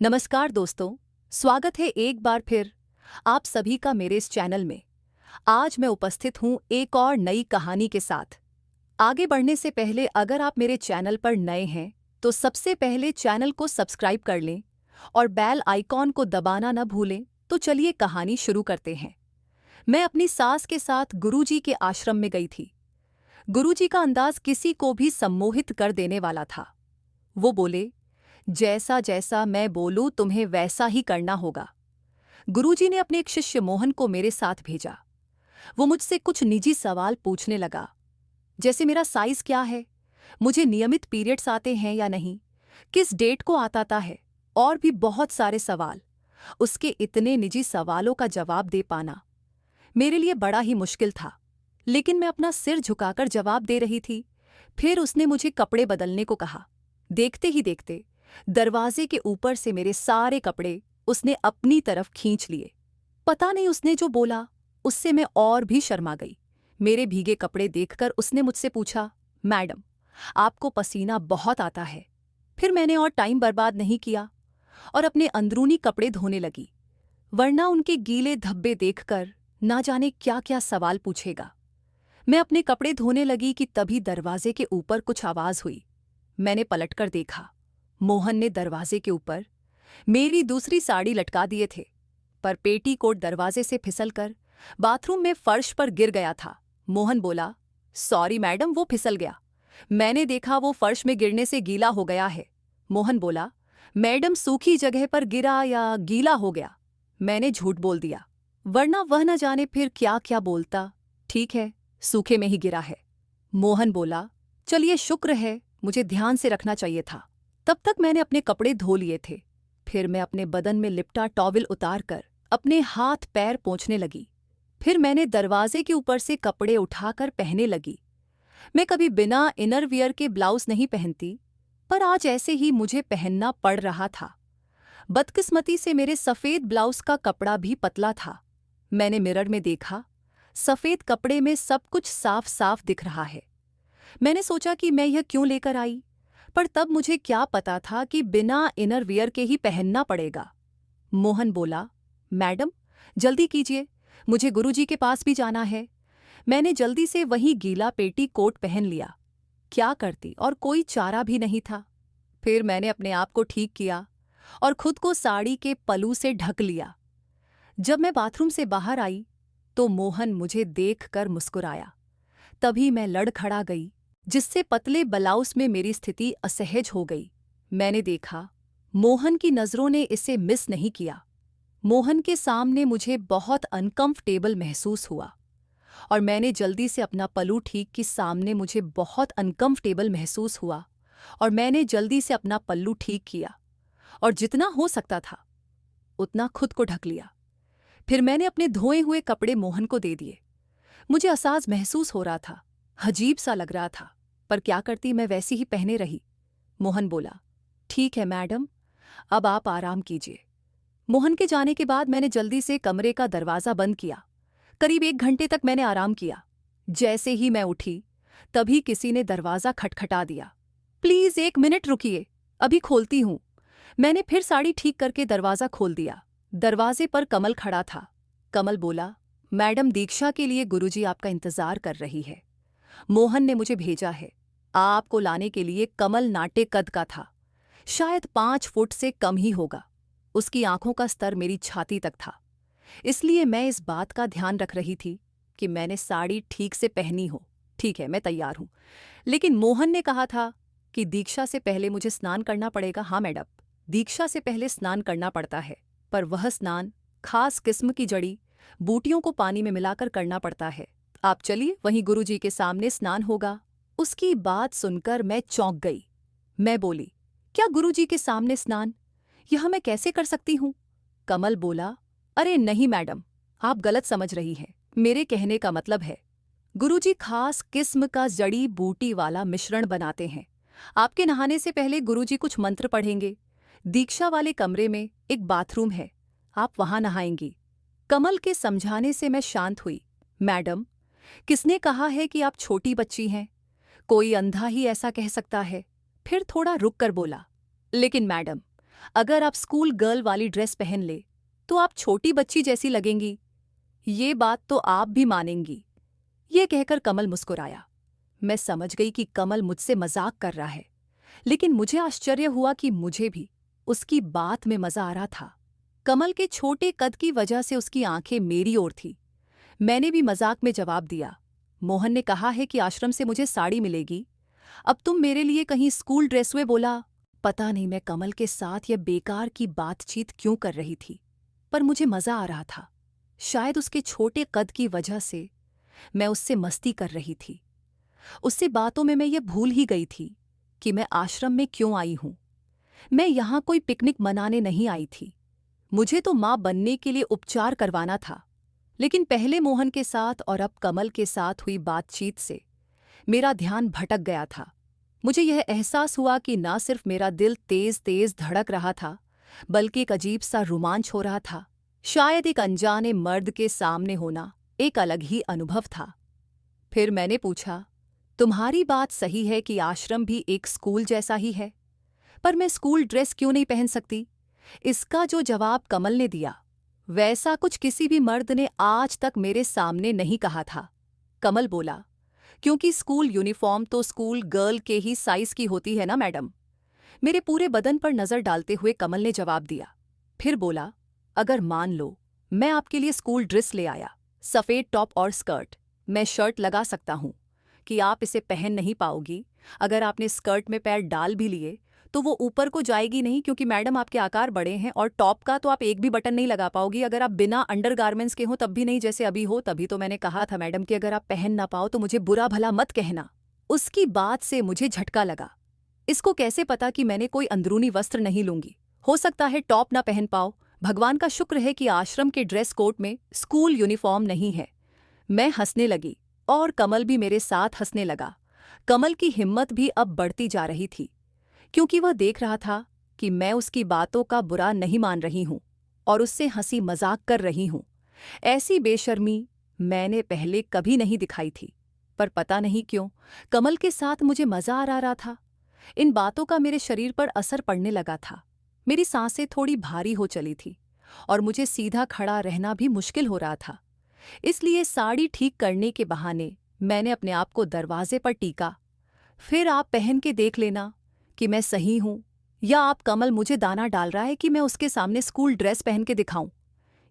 नमस्कार दोस्तों, स्वागत है एक बार फिर आप सभी का मेरे इस चैनल में। आज मैं उपस्थित हूं एक और नई कहानी के साथ। आगे बढ़ने से पहले अगर आप मेरे चैनल पर नए हैं तो सबसे पहले चैनल को सब्सक्राइब कर लें और बेल आइकॉन को दबाना न भूलें। तो चलिए कहानी शुरू करते हैं। मैं अपनी सास के साथ गुरुजी के आश्रम में गई थी। गुरुजी का अंदाज किसी को भी सम्मोहित कर देने वाला था। वो बोले, जैसा जैसा मैं बोलूं तुम्हें वैसा ही करना होगा। गुरुजी ने अपने एक शिष्य मोहन को मेरे साथ भेजा। वो मुझसे कुछ निजी सवाल पूछने लगा, जैसे मेरा साइज क्या है, मुझे नियमित पीरियड्स आते हैं या नहीं, किस डेट को आता है, और भी बहुत सारे सवाल। उसके इतने निजी सवालों का जवाब दे पाना मेरे लिए बड़ा ही मुश्किल था, लेकिन मैं अपना सिर झुकाकर जवाब दे रही थी। फिर उसने मुझे कपड़े बदलने को कहा। देखते ही देखते दरवाजे के ऊपर से मेरे सारे कपड़े उसने अपनी तरफ खींच लिए। पता नहीं उसने जो बोला उससे मैं और भी शर्मा गई। मेरे भीगे कपड़े देखकर उसने मुझसे पूछा, मैडम आपको पसीना बहुत आता है। फिर मैंने और टाइम बर्बाद नहीं किया और अपने अंदरूनी कपड़े धोने लगी, वरना उनके गीले धब्बे देखकर ना जाने क्या क्या सवाल पूछेगा। मैं अपने कपड़े धोने लगी कि तभी दरवाजे के ऊपर कुछ आवाज हुई। मैंने पलटकर देखा। मोहन ने दरवाजे के ऊपर मेरी दूसरी साड़ी लटका दिए थे, पर पेटीकोट दरवाजे से फिसलकर बाथरूम में फर्श पर गिर गया था। मोहन बोला, सॉरी मैडम, वो फिसल गया। मैंने देखा वो फर्श में गिरने से गीला हो गया है। मोहन बोला, मैडम सूखी जगह पर गिरा या गीला हो गया। मैंने झूठ बोल दिया, वरना वह न जाने फिर क्या क्या बोलता। ठीक है, सूखे में ही गिरा है। मोहन बोला, चलिए शुक्र है, मुझे ध्यान से रखना चाहिए था। तब तक मैंने अपने कपड़े धो लिए थे। फिर मैं अपने बदन में लिपटा टॉवल उतारकर अपने हाथ पैर पोंछने लगी। फिर मैंने दरवाजे के ऊपर से कपड़े उठाकर पहनने लगी। मैं कभी बिना इनरवियर के ब्लाउज नहीं पहनती, पर आज ऐसे ही मुझे पहनना पड़ रहा था। बदकिस्मती से मेरे सफ़ेद ब्लाउज का कपड़ा भी पतला था। मैंने मिरर में देखा, सफ़ेद कपड़े में सब कुछ साफ साफ दिख रहा है। मैंने सोचा कि मैं यह क्यों लेकर आई, पर तब मुझे क्या पता था कि बिना इनरवियर के ही पहनना पड़ेगा। मोहन बोला, मैडम जल्दी कीजिए, मुझे गुरुजी के पास भी जाना है। मैंने जल्दी से वही गीला पेटीकोट पहन लिया। क्या करती, और कोई चारा भी नहीं था। फिर मैंने अपने आप को ठीक किया और खुद को साड़ी के पल्लू से ढक लिया। जब मैं बाथरूम से बाहर आई तो मोहन मुझे देखकर मुस्कुराया। तभी मैं लड़खड़ा गई, जिससे पतले ब्लाउज में मेरी स्थिति असहज हो गई। मैंने देखा, मोहन की नज़रों ने इसे मिस नहीं किया। मोहन के सामने मुझे बहुत अनकंफर्टेबल महसूस हुआ और मैंने जल्दी से अपना पल्लू ठीक की। सामने मुझे बहुत अनकंफर्टेबल महसूस हुआ और मैंने जल्दी से अपना पल्लू ठीक किया और जितना हो सकता था उतना खुद को ढक लिया। फिर मैंने अपने धोए हुए कपड़े मोहन को दे दिए। मुझे असहज महसूस हो रहा था, अजीब सा लग रहा था, पर क्या करती, मैं वैसी ही पहने रही। मोहन बोला, ठीक है मैडम, अब आप आराम कीजिए। मोहन के जाने के बाद मैंने जल्दी से कमरे का दरवाज़ा बंद किया। करीब 1 घंटे तक मैंने आराम किया। जैसे ही मैं उठी तभी किसी ने दरवाज़ा खटखटा दिया। प्लीज़ 1 मिनट रुकिए, अभी खोलती हूँ। मैंने फिर साड़ी ठीक करके दरवाज़ा खोल दिया। दरवाजे पर कमल खड़ा था। कमल बोला, मैडम दीक्षा के लिए गुरुजी आपका इंतज़ार कर रही है। मोहन ने मुझे भेजा है आपको लाने के लिए। कमल नाटे कद का था, शायद 5 फुट से कम ही होगा। उसकी आंखों का स्तर मेरी छाती तक था, इसलिए मैं इस बात का ध्यान रख रही थी कि मैंने साड़ी ठीक से पहनी हो। ठीक है, मैं तैयार हूँ। लेकिन मोहन ने कहा था कि दीक्षा से पहले मुझे स्नान करना पड़ेगा। हाँ मैडम, दीक्षा से पहले स्नान करना पड़ता है, पर वह स्नान खास किस्म की जड़ी बूटियों को पानी में मिलाकर करना पड़ता है। आप चलिए, वहीं गुरुजी के सामने स्नान होगा। उसकी बात सुनकर मैं चौंक गई। मैं बोली, क्या गुरुजी के सामने स्नान? यह मैं कैसे कर सकती हूँ? कमल बोला, अरे नहीं मैडम, आप गलत समझ रही हैं। मेरे कहने का मतलब है, गुरुजी खास किस्म का जड़ी बूटी वाला मिश्रण बनाते हैं। आपके नहाने से पहले गुरुजी कुछ मंत्र पढ़ेंगे। दीक्षा वाले कमरे में एक बाथरूम है, आप वहां नहाएंगी। कमल के समझाने से मैं शांत हुई। मैडम, किसने कहा है कि आप छोटी बच्ची हैं? कोई अंधा ही ऐसा कह सकता है। फिर थोड़ा रुक कर बोला, लेकिन मैडम, अगर आप स्कूल गर्ल वाली ड्रेस पहन ले तो आप छोटी बच्ची जैसी लगेंगी। ये बात तो आप भी मानेंगी। ये कहकर कमल मुस्कुराया। मैं समझ गई कि कमल मुझसे मजाक कर रहा है, लेकिन मुझे आश्चर्य हुआ कि मुझे भी उसकी बात में मजा आ रहा था। कमल के छोटे कद की वजह से उसकी आंखें मेरी ओर थी। मैंने भी मजाक में जवाब दिया, मोहन ने कहा है कि आश्रम से मुझे साड़ी मिलेगी, अब तुम मेरे लिए कहीं स्कूल ड्रेस हुए बोला। पता नहीं मैं कमल के साथ यह बेकार की बातचीत क्यों कर रही थी, पर मुझे मजा आ रहा था। शायद उसके छोटे कद की वजह से मैं उससे मस्ती कर रही थी। उससे बातों में मैं ये भूल ही गई थी कि मैं आश्रम में क्यों आई हूं। मैं यहां कोई पिकनिक मनाने नहीं आई थी। मुझे तो मां बनने के लिए उपचार करवाना था। लेकिन पहले मोहन के साथ और अब कमल के साथ हुई बातचीत से मेरा ध्यान भटक गया था। मुझे यह एहसास हुआ कि ना सिर्फ मेरा दिल तेज तेज धड़क रहा था, बल्कि एक अजीब सा रोमांच हो रहा था। शायद एक अनजाने मर्द के सामने होना एक अलग ही अनुभव था। फिर मैंने पूछा, तुम्हारी बात सही है कि आश्रम भी एक स्कूल जैसा ही है, पर मैं स्कूल ड्रेस क्यों नहीं पहन सकती? इसका जो जवाब कमल ने दिया, वैसा कुछ किसी भी मर्द ने आज तक मेरे सामने नहीं कहा था। कमल बोला, क्योंकि स्कूल यूनिफॉर्म तो स्कूल गर्ल के ही साइज की होती है ना मैडम। मेरे पूरे बदन पर नजर डालते हुए कमल ने जवाब दिया। फिर बोला, अगर मान लो मैं आपके लिए स्कूल ड्रेस ले आया, सफेद टॉप और स्कर्ट, मैं शर्ट लगा सकता हूं कि आप इसे पहन नहीं पाओगी। अगर आपने स्कर्ट में पैर डाल भी लिए तो वो ऊपर को जाएगी नहीं, क्योंकि मैडम आपके आकार बड़े हैं, और टॉप का तो आप एक भी बटन नहीं लगा पाओगी। अगर आप बिना अंडरगारमेंट्स के हो तब भी नहीं, जैसे अभी हो। तभी तो मैंने कहा था मैडम कि अगर आप पहन ना पाओ तो मुझे बुरा भला मत कहना। उसकी बात से मुझे झटका लगा। इसको कैसे पता कि मैंने कोई अंदरूनी वस्त्र नहीं लूंगी? हो सकता है टॉप ना पहन पाओ। भगवान का शुक्र है कि आश्रम के ड्रेस कोड में स्कूल यूनिफॉर्म नहीं है। मैं हंसने लगी और कमल भी मेरे साथ हंसने लगा। कमल की हिम्मत भी अब बढ़ती जा रही थी, क्योंकि वह देख रहा था कि मैं उसकी बातों का बुरा नहीं मान रही हूं और उससे हंसी मजाक कर रही हूं। ऐसी बेशर्मी मैंने पहले कभी नहीं दिखाई थी, पर पता नहीं क्यों कमल के साथ मुझे मजा आ रहा था। इन बातों का मेरे शरीर पर असर पड़ने लगा था। मेरी सांसें थोड़ी भारी हो चली थी और मुझे सीधा खड़ा रहना भी मुश्किल हो रहा था। इसलिए साड़ी ठीक करने के बहाने मैंने अपने आप को दरवाजे पर टीका। फिर आप पहन के देख लेना कि मैं सही हूं, या आप कमल मुझे दाना डाल रहा है कि मैं उसके सामने स्कूल ड्रेस पहन के दिखाऊं।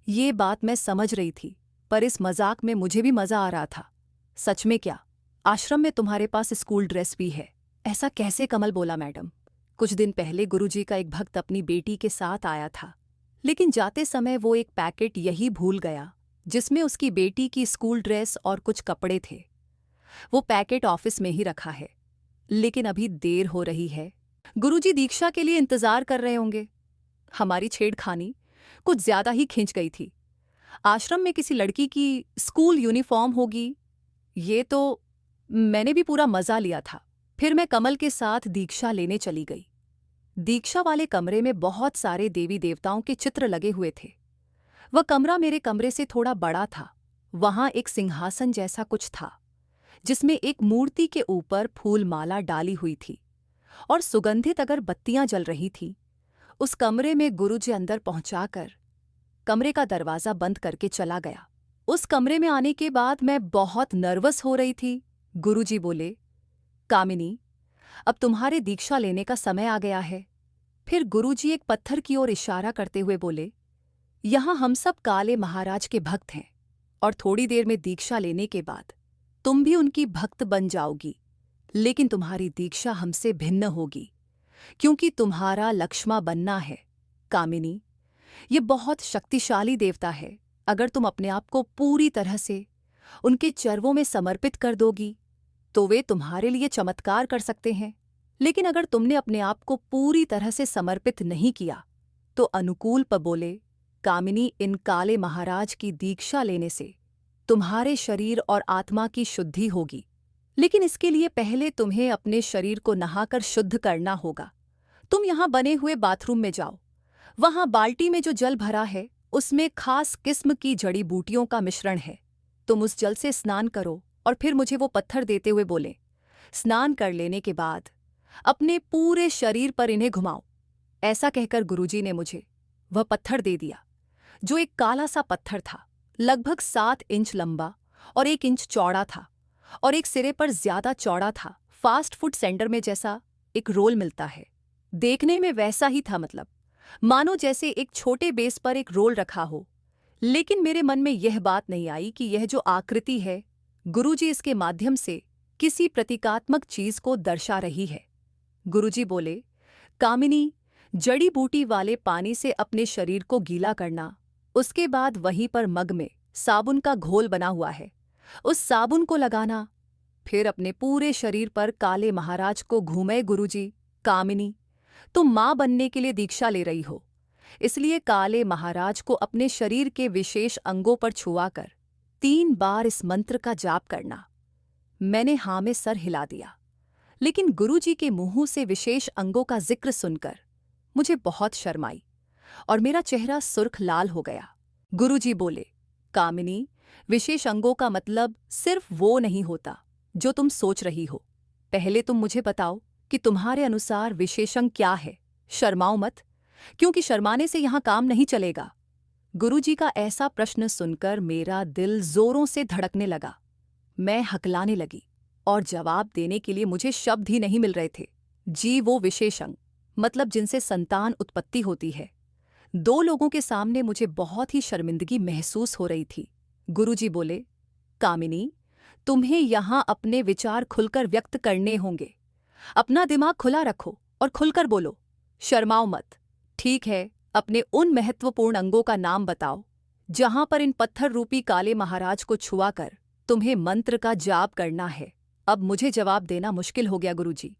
ये बात मैं समझ रही थी, पर इस मजाक में मुझे भी मजा आ रहा था। सच में क्या आश्रम में तुम्हारे पास स्कूल ड्रेस भी है? ऐसा कैसे? कमल बोला, मैडम, कुछ दिन पहले गुरुजी का एक भक्त अपनी बेटी के साथ आया था, लेकिन जाते समय वो एक पैकेट यही भूल गया जिसमें उसकी बेटी की स्कूल ड्रेस और कुछ कपड़े थे। वो पैकेट ऑफिस में ही रखा है, लेकिन अभी देर हो रही है। गुरुजी दीक्षा के लिए इंतजार कर रहे होंगे। हमारी छेड़खानी कुछ ज्यादा ही खिंच गई थी। आश्रम में किसी लड़की की स्कूल यूनिफॉर्म होगी, ये तो मैंने भी पूरा मजा लिया था। फिर मैं कमल के साथ दीक्षा लेने चली गई। दीक्षा वाले कमरे में बहुत सारे देवी देवताओं के चित्र लगे हुए थे। वह कमरा मेरे कमरे से थोड़ा बड़ा था। वहां एक सिंहासन जैसा कुछ था, जिसमें एक मूर्ति के ऊपर फूलमाला डाली हुई थी और सुगंधित अगरबत्तियां जल रही थीं। उस कमरे में गुरुजी अंदर पहुंचाकर कमरे का दरवाजा बंद करके चला गया। उस कमरे में आने के बाद मैं बहुत नर्वस हो रही थी। गुरुजी बोले, कामिनी, अब तुम्हारे दीक्षा लेने का समय आ गया है। फिर गुरुजी एक पत्थर की ओर इशारा करते हुए बोले, यहां हम सब काले महाराज के भक्त हैं और थोड़ी देर में दीक्षा लेने के बाद तुम भी उनकी भक्त बन जाओगी। लेकिन तुम्हारी दीक्षा हमसे भिन्न होगी, क्योंकि तुम्हारा लक्ष्मा बनना है। कामिनी, ये बहुत शक्तिशाली देवता है। अगर तुम अपने आप को पूरी तरह से उनके चरणों में समर्पित कर दोगी तो वे तुम्हारे लिए चमत्कार कर सकते हैं। लेकिन अगर तुमने अपने आप को पूरी तरह से समर्पित नहीं किया तो अनुकूल पर बोले, कामिनी, इन काले महाराज की दीक्षा लेने से तुम्हारे शरीर और आत्मा की शुद्धि होगी। लेकिन इसके लिए पहले तुम्हें अपने शरीर को नहाकर शुद्ध करना होगा। तुम यहां बने हुए बाथरूम में जाओ। वहां बाल्टी में जो जल भरा है उसमें खास किस्म की जड़ी बूटियों का मिश्रण है। तुम उस जल से स्नान करो और फिर मुझे वो पत्थर देते हुए बोले, स्नान कर लेने के बाद अपने पूरे शरीर पर इन्हें घुमाओ। ऐसा कहकर गुरुजी ने मुझे वह पत्थर दे दिया, जो एक काला सा पत्थर था, लगभग 7 इंच लंबा और 1 इंच चौड़ा था, और एक सिरे पर ज्यादा चौड़ा था। फास्ट फूड सेंटर में जैसा एक रोल मिलता है, देखने में वैसा ही था, मतलब मानो जैसे एक छोटे बेस पर एक रोल रखा हो। लेकिन मेरे मन में यह बात नहीं आई कि यह जो आकृति है, गुरुजी इसके माध्यम से किसी प्रतीकात्मक चीज को दर्शा रही है। गुरुजी बोले, कामिनी, जड़ी बूटी वाले पानी से अपने शरीर को गीला करना, उसके बाद वहीं पर मग में साबुन का घोल बना हुआ है, उस साबुन को लगाना, फिर अपने पूरे शरीर पर काले महाराज को घूमे। गुरुजी, कामिनी, तुम मां बनने के लिए दीक्षा ले रही हो, इसलिए काले महाराज को अपने शरीर के विशेष अंगों पर छुआकर 3 बार इस मंत्र का जाप करना। मैंने हाँ में सर हिला दिया, लेकिन गुरुजी के मुंह से विशेष अंगों का जिक्र सुनकर मुझे बहुत शर्म आई और मेरा चेहरा सुर्ख लाल हो गया। गुरुजी बोले, कामिनी, विशेष अंगों का मतलब सिर्फ वो नहीं होता जो तुम सोच रही हो। पहले तुम मुझे बताओ कि तुम्हारे अनुसार विशेष अंग क्या है। शर्माओ मत, क्योंकि शर्माने से यहां काम नहीं चलेगा। गुरुजी का ऐसा प्रश्न सुनकर मेरा दिल जोरों से धड़कने लगा। मैं हकलाने लगी और जवाब देने के लिए मुझे शब्द ही नहीं मिल रहे थे। जी, वो विशेष अंग, मतलब जिनसे संतान उत्पत्ति होती है। 2 लोगों के सामने मुझे बहुत ही शर्मिंदगी महसूस हो रही थी। गुरुजी बोले, कामिनी, तुम्हें यहां अपने विचार खुलकर व्यक्त करने होंगे। अपना दिमाग खुला रखो और खुलकर बोलो, शर्माओ मत। ठीक है, अपने उन महत्वपूर्ण अंगों का नाम बताओ जहां पर इन पत्थर रूपी काले महाराज को छुआकर तुम्हें मंत्र का जाप करना है। अब मुझे जवाब देना मुश्किल हो गया। गुरुजी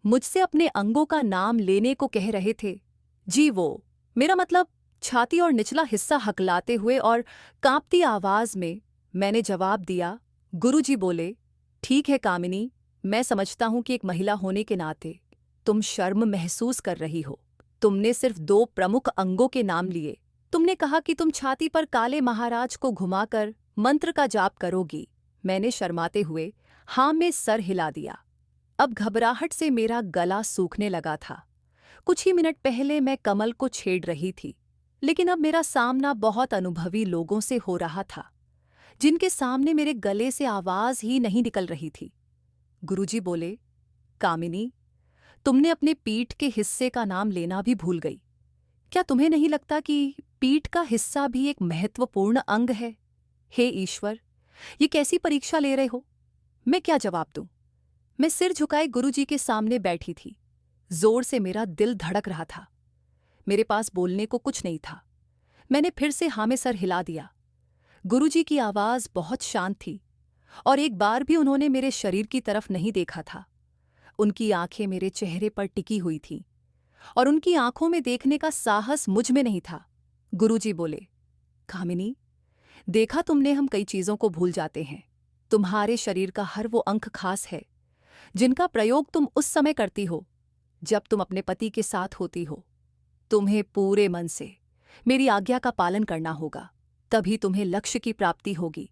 मुझसे अपने अंगों का नाम लेने को कह रहे थे। जी, वो, मेरा मतलब छाती और निचला हिस्सा हकलाते हुए और कांपती आवाज में मैंने जवाब दिया। गुरुजी बोले, ठीक है कामिनी, मैं समझता हूं कि एक महिला होने के नाते तुम शर्म महसूस कर रही हो। तुमने सिर्फ 2 प्रमुख अंगों के नाम लिए। तुमने कहा कि तुम छाती पर काले महाराज को घुमाकर मंत्र का जाप करोगी। मैंने शर्माते हुए हाँ में सर हिला दिया। अब घबराहट से मेरा गला सूखने लगा था। कुछ ही मिनट पहले मैं कमल को छेड़ रही थी, लेकिन अब मेरा सामना बहुत अनुभवी लोगों से हो रहा था, जिनके सामने मेरे गले से आवाज ही नहीं निकल रही थी। गुरुजी बोले, कामिनी, तुमने अपने पीठ के हिस्से का नाम लेना भी भूल गई। क्या तुम्हें नहीं लगता कि पीठ का हिस्सा भी एक महत्वपूर्ण अंग है? हे ईश्वर, ये कैसी परीक्षा ले रहे हो? मैं क्या जवाब दूं? मैं सिर झुकाए गुरुजी के सामने बैठी थी। जोर से मेरा दिल धड़क रहा था। मेरे पास बोलने को कुछ नहीं था। मैंने फिर से हाँ में सर हिला दिया। गुरुजी की आवाज बहुत शांत थी और एक बार भी उन्होंने मेरे शरीर की तरफ नहीं देखा था। उनकी आंखें मेरे चेहरे पर टिकी हुई थीं और उनकी आंखों में देखने का साहस मुझ में नहीं था। गुरुजी बोले, कामिनी, देखा तुमने, हम कई चीजों को भूल जाते हैं। तुम्हारे शरीर का हर वो अंग खास है जिनका प्रयोग तुम उस समय करती हो जब तुम अपने पति के साथ होती हो। तुम्हें पूरे मन से मेरी आज्ञा का पालन करना होगा, तभी तुम्हें लक्ष्य की प्राप्ति होगी।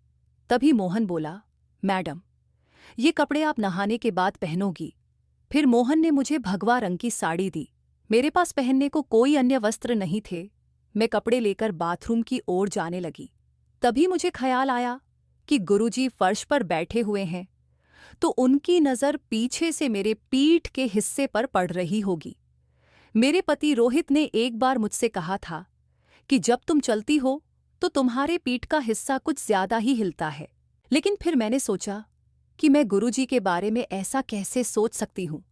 तभी मोहन बोला, मैडम, ये कपड़े आप नहाने के बाद पहनोगी। फिर मोहन ने मुझे भगवा रंग की साड़ी दी। मेरे पास पहनने को कोई अन्य वस्त्र नहीं थे। मैं कपड़े लेकर बाथरूम की ओर जाने लगी। तभी मुझे ख्याल आया कि गुरुजी फर्श पर बैठे हुए हैं, तो उनकी नज़र पीछे से मेरे पीठ के हिस्से पर पड़ रही होगी। मेरे पति रोहित ने एक बार मुझसे कहा था कि जब तुम चलती हो तो तुम्हारे पीठ का हिस्सा कुछ ज्यादा ही हिलता है। लेकिन फिर मैंने सोचा कि मैं गुरुजी के बारे में ऐसा कैसे सोच सकती हूँ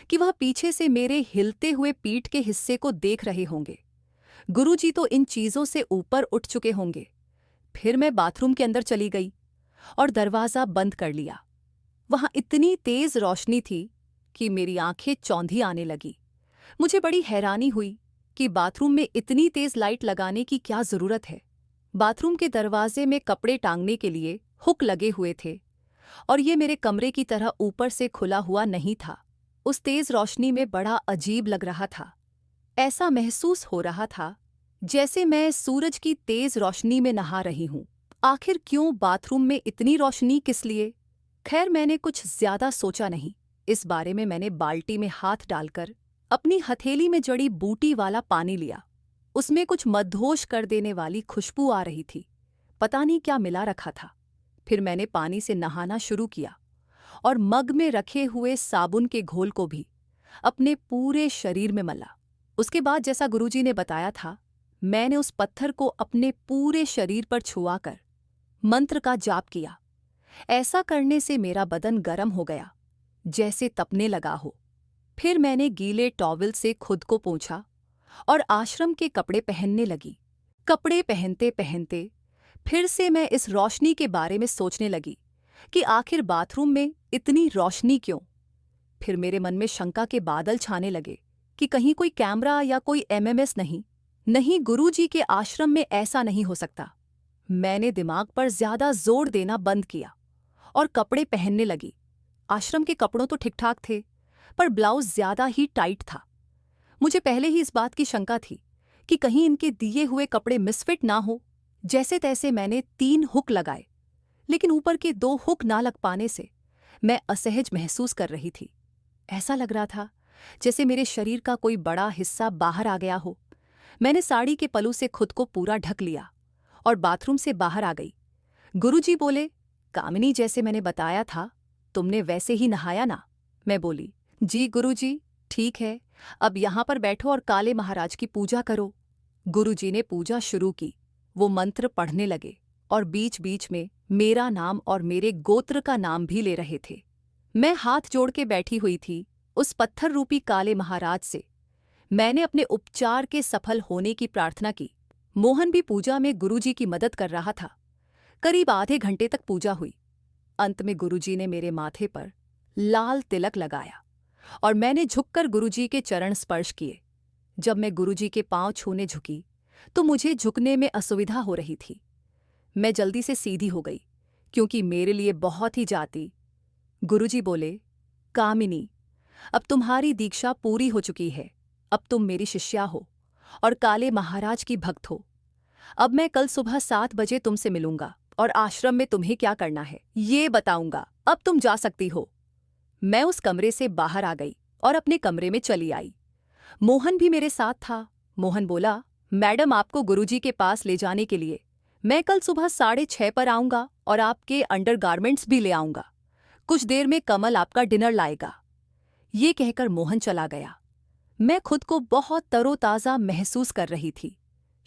कि वह पीछे से मेरे हिलते हुए पीठ के हिस्से को देख रहे होंगे। गुरुजी तो इन चीजों से ऊपर उठ चुके होंगे। फिर मैं बाथरूम के अंदर चली गई और दरवाजा बंद कर लिया। वहां इतनी तेज रोशनी थी कि मेरी आंखें चौंधी आने लगी। मुझे बड़ी हैरानी हुई कि बाथरूम में इतनी तेज लाइट लगाने की क्या जरूरत है। बाथरूम के दरवाजे में कपड़े टांगने के लिए हुक लगे हुए थे और ये मेरे कमरे की तरह ऊपर से खुला हुआ नहीं था। उस तेज रोशनी में बड़ा अजीब लग रहा था। ऐसा महसूस हो रहा था जैसे मैं सूरज की तेज रोशनी में नहा रही हूं। आखिर क्यों बाथरूम में इतनी रोशनी, किस लिए? खैर, मैंने कुछ ज्यादा सोचा नहीं। इस बारे में मैंने बाल्टी में हाथ डालकर अपनी हथेली में जड़ी बूटी वाला पानी लिया। उसमें कुछ मदहोश कर देने वाली खुशबू आ रही थी। पता नहीं क्या मिला रखा था। फिर मैंने पानी से नहाना शुरू किया और मग में रखे हुए साबुन के घोल को भी अपने पूरे शरीर में मला। उसके बाद जैसा गुरुजी ने बताया था, मैंने उस पत्थर को अपने पूरे शरीर पर छुआकर मंत्र का जाप किया। ऐसा करने से मेरा बदन गर्म हो गया, जैसे तपने लगा हो। फिर मैंने गीले टॉवल से खुद को पोंछा और आश्रम के कपड़े पहनने लगी। कपड़े पहनते पहनते फिर से मैं इस रोशनी के बारे में सोचने लगी कि आखिर बाथरूम में इतनी रोशनी क्यों। फिर मेरे मन में शंका के बादल छाने लगे कि कहीं कोई कैमरा या कोई एमएमएस नहीं, गुरुजी के आश्रम में ऐसा नहीं हो सकता। मैंने दिमाग पर ज्यादा जोर देना बंद किया और कपड़े पहनने लगी। आश्रम के कपड़ों तो ठीक-ठाक थे, पर ब्लाउज ज्यादा ही टाइट था। मुझे पहले ही इस बात की शंका थी कि कहीं इनके दिए हुए कपड़े मिसफिट ना हो। जैसे तैसे मैंने 3 हुक लगाए, लेकिन ऊपर के 2 हुक ना लग पाने से मैं असहज महसूस कर रही थी। ऐसा लग रहा था जैसे मेरे शरीर का कोई बड़ा हिस्सा बाहर आ गया हो। मैंने साड़ी के पल्लू से खुद को पूरा ढक लिया और बाथरूम से बाहर आ गई। गुरुजी बोले, कामिनी, जैसे मैंने बताया था तुमने वैसे ही नहाया ना? मैं बोली, जी गुरुजी, ठीक है, अब यहाँ पर बैठो और काले महाराज की पूजा करो। गुरुजी ने पूजा शुरू की। वो मंत्र पढ़ने लगे और बीच बीच में मेरा नाम और मेरे गोत्र का नाम भी ले रहे थे। मैं हाथ जोड़ के बैठी हुई थी उस पत्थर रूपी काले महाराज से। मैंने अपने उपचार के सफल होने की प्रार्थना की। मोहन भी पूजा में गुरुजी की मदद कर रहा था। करीब आधे घंटे तक पूजा हुई। अंत में गुरुजी ने मेरे माथे पर लाल तिलक लगाया और मैंने झुककर गुरुजी के चरण स्पर्श किए। जब मैं गुरुजी के पांव छूने झुकी तो मुझे झुकने में असुविधा हो रही थी। मैं जल्दी से सीधी हो गई, क्योंकि मेरे लिए बहुत ही जाती। गुरुजी बोले, कामिनी, अब तुम्हारी दीक्षा पूरी हो चुकी है। अब तुम मेरी शिष्या हो और काले महाराज की भक्त हो। अब मैं कल सुबह 7 बजे तुमसे मिलूंगा और आश्रम में तुम्हें क्या करना है ये बताऊंगा। अब तुम जा सकती हो। मैं उस कमरे से बाहर आ गई और अपने कमरे में चली आई। मोहन भी मेरे साथ था। मोहन बोला, मैडम, आपको गुरुजी के पास ले जाने के लिए मैं कल सुबह 6:30 पर आऊंगा और आपके अंडरगारमेंट्स भी ले आऊंगा। कुछ देर में कमल आपका डिनर लाएगा। ये कहकर मोहन चला गया। मैं खुद को बहुत तरोताज़ा महसूस कर रही थी।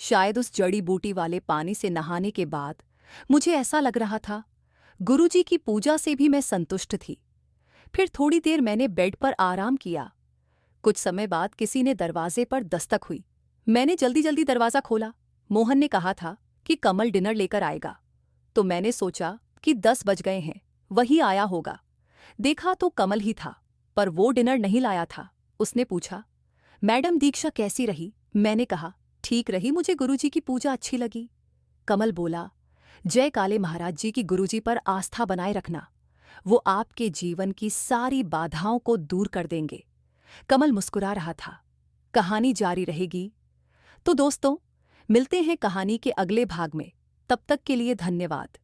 शायद उस जड़ी बूटी वाले पानी से नहाने के बाद मुझे ऐसा लग रहा था। गुरुजी की पूजा से भी मैं संतुष्ट थी। फिर थोड़ी देर मैंने बेड पर आराम किया। कुछ समय बाद किसी ने दरवाजे पर दस्तक हुई। मैंने जल्दी जल्दी दरवाज़ा खोला। मोहन ने कहा था कि कमल डिनर लेकर आएगा, तो मैंने सोचा कि 10 बज गए हैं, वही आया होगा। देखा तो कमल ही था, पर वो डिनर नहीं लाया था। उसने पूछा, मैडम, दीक्षा कैसी रही? मैंने कहा, ठीक रही, मुझे गुरुजी की पूजा अच्छी लगी। कमल बोला, जय काले महाराज जी की गुरुजी पर आस्था बनाए रखना, वो आपके जीवन की सारी बाधाओं को दूर कर देंगे। कमल मुस्कुरा रहा था। कहानी जारी रहेगी। तो दोस्तों, मिलते हैं कहानी के अगले भाग में। तब तक के लिए धन्यवाद।